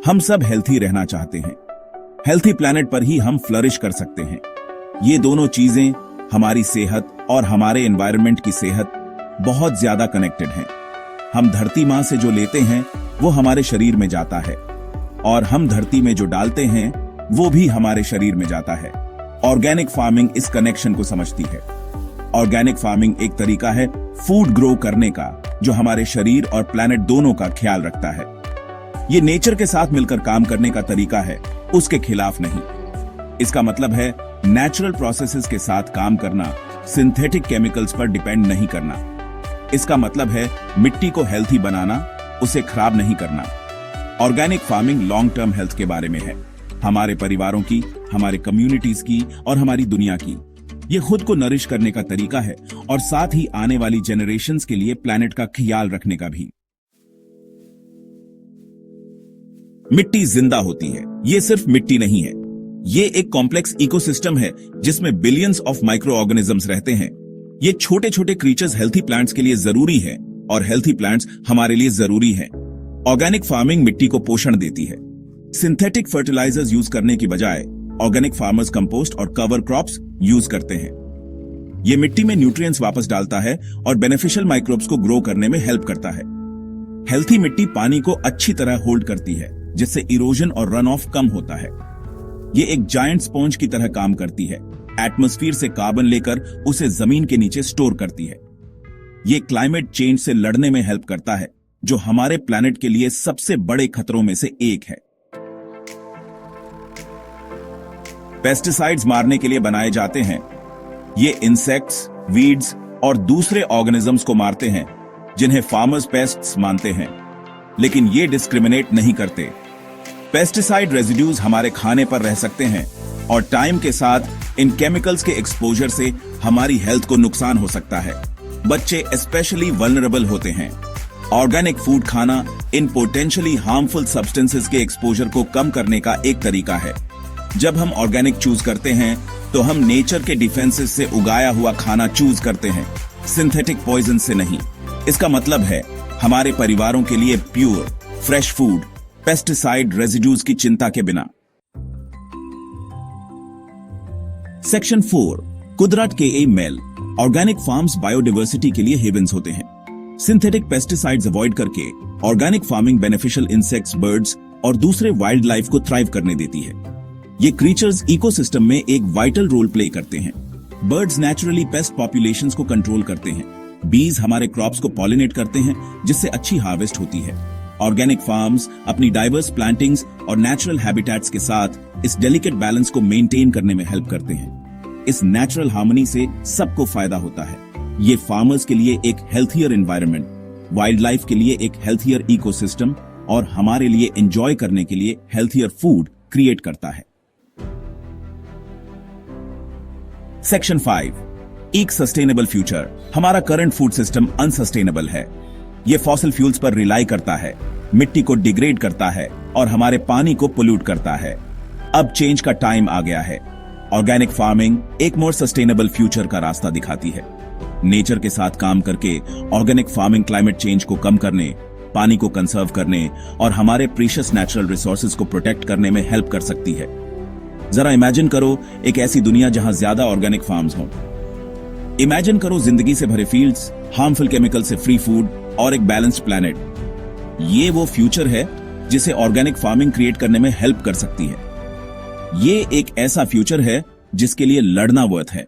हम सब हेल्थी रहना चाहते हैं। हेल्थी प्लैनेट पर ही हम फ्लरिश कर सकते हैं। ये दोनों चीजें, हमारी सेहत और हमारे एनवायरनमेंट की सेहत, बहुत ज्यादा कनेक्टेड हैं। हम धरती मां से जो लेते हैं वो हमारे शरीर में जाता है, और हम धरती में जो डालते हैं वो भी हमारे शरीर में जाता है। ऑर्गेनिक फार्मिंग इस कनेक्शन को समझती है। ऑर्गेनिक फार्मिंग एक तरीका है फूड ग्रो करने का जो हमारे शरीर और प्लैनेट दोनों का ख्याल रखता है। ये नेचर के साथ मिलकर काम करने का तरीका है, उसके खिलाफ नहीं। इसका मतलब है नेचुरल प्रोसेसेस के साथ काम करना, सिंथेटिक केमिकल्स पर डिपेंड नहीं करना। इसका मतलब है मिट्टी को हेल्थी बनाना, उसे खराब नहीं करना। Organic farming long term health के बारे में है, हमारे परिवारों की, हमारे कम्युनिटीज की और हमारी दुनिया की। ये खुद को नरिश करने का तरीका है और साथ ही आने वाली जनरेशंस के लिए प्लैनेट का ख्याल रखने का भी। मिट्टी जिंदा होती है। ये सिर्फ मिट्टी नहीं है, ये एक कॉम्प्लेक्स इकोसिस्टम है जिसमें बिलियंस ऑफ माइक्रो ऑर्गेनिजम्स रहते हैं। ये छोटे छोटे क्रीचर्स हेल्थी प्लांट्स के लिए जरूरी है और हेल्थी प्लांट्स हमारे लिए जरूरी है। ऑर्गेनिक फार्मिंग मिट्टी को पोषण देती है। सिंथेटिक फर्टिलाइजर्स यूज करने की बजाय ऑर्गेनिक फार्मर्स कंपोस्ट और कवर क्रॉप्स यूज करते हैं। ये मिट्टी में न्यूट्रिएंट्स वापस डालता है और बेनिफिशियल माइक्रोब्स को ग्रो करने में हेल्प करता है। हेल्थी मिट्टी पानी को अच्छी तरह होल्ड करती है, जिससे इरोजन और रन ऑफ कम होता है। ये एक जायंट स्पॉन्ज की तरह काम करती है। एटमॉस्फेयर से कार्बन लेकर उसे जमीन के नीचे स्टोर करती है। ये क्लाइमेट चेंज से लड़ने में हेल्प करता है, जो हमारे प्लैनेट के लिए सबसे बड़े खतरों में से एक है। पेस्टिसाइड्स मारने के लिए बनाए जाते हैं। ये इंसेक्ट्स, वीड्स और दूसरे ऑर्गेनिजम्स को मारते हैं जिन्हें फार्मर्स पेस्ट्स मानते हैं, लेकिन ये डिस्क्रिमिनेट नहीं करते। पेस्टिसाइड रेजिड्यूज हमारे खाने पर रह सकते हैं और टाइम के साथ इन केमिकल्स के एक्सपोजर से हमारी हेल्थ को नुकसान हो सकता है। बच्चे स्पेशली वल्नरेबल होते हैं। ऑर्गेनिक फूड खाना इन पोटेंशियली हार्मफुल सब्सटेंसेस के एक्सपोजर को कम करने का एक तरीका है। जब हम ऑर्गेनिक चूज करते हैं तो हम नेचर के डिफेंसेस से उगाया हुआ खाना चूज करते हैं, सिंथेटिक पॉइजन से नहीं। इसका मतलब है हमारे परिवारों के लिए pure, fresh food, pesticide residues की चिंता के बिना। सेक्शन 4, कुदरत के ए मेल। ऑर्गेनिक फार्म्स बायोडाइवर्सिटी के लिए हेवंस होते हैं। सिंथेटिक पेस्टिसाइड्स अवॉइड करके organic farming beneficial insects, birds और दूसरे वाइल्ड लाइफ को थ्राइव करने देती है। ये क्रीचर्स इकोसिस्टम में एक वाइटल रोल प्ले करते हैं। बर्ड्स नेचुरली पेस्ट पॉपुलेशंस को कंट्रोल करते हैं। बीज हमारे क्रॉप्स को पॉलिनेट करते हैं, जिससे अच्छी हार्वेस्ट होती है। ऑर्गेनिक फार्म्स अपनी डाइवर्स प्लांटिंग्स और नेचुरल हैबिटेट्स के साथ इस डेलिकेट बैलेंस को मेंटेन करने में हेल्प करते हैं। इस नेचुरल हार्मनी से सबको फायदा होता है। ये फार्मर्स के लिए एक हेल्थियर एनवायरनमेंट, वाइल्ड लाइफ के लिए एक हेल्थियर इकोसिस्टम और हमारे लिए एंजॉय करने के लिए हेल्थियर फूड क्रिएट करता है। सेक्शन 5, एक सस्टेनेबल फ्यूचर। हमारा करंट फूड सिस्टम अनसस्टेनेबल है। यह फॉसिल फ्यूल्स पर रिलाई करता है, मिट्टी को डिग्रेड करता है और हमारे पानी को पोल्यूट करता है। अब चेंज का टाइम आ गया है। ऑर्गेनिक फार्मिंग एक मोर सस्टेनेबल फ्यूचर का रास्ता दिखाती है। नेचर के साथ काम करके ऑर्गेनिक फार्मिंग क्लाइमेट चेंज को कम करने, पानी को कंजर्व करने और हमारे प्रीशियस नेचुरल रिसोर्सेज को प्रोटेक्ट करने में हेल्प कर सकती है। जरा इमेजिन करो एक ऐसी दुनिया जहां ज्यादा ऑर्गेनिक फार्म्स हों। इमेजिन करो जिंदगी से भरे फील्ड्स, हार्मफुल केमिकल से फ्री फूड और एक बैलेंस्ड प्लैनेट। ये वो फ्यूचर है जिसे ऑर्गेनिक फार्मिंग क्रिएट करने में हेल्प कर सकती है। ये एक ऐसा फ्यूचर है जिसके लिए लड़ना वर्थ है।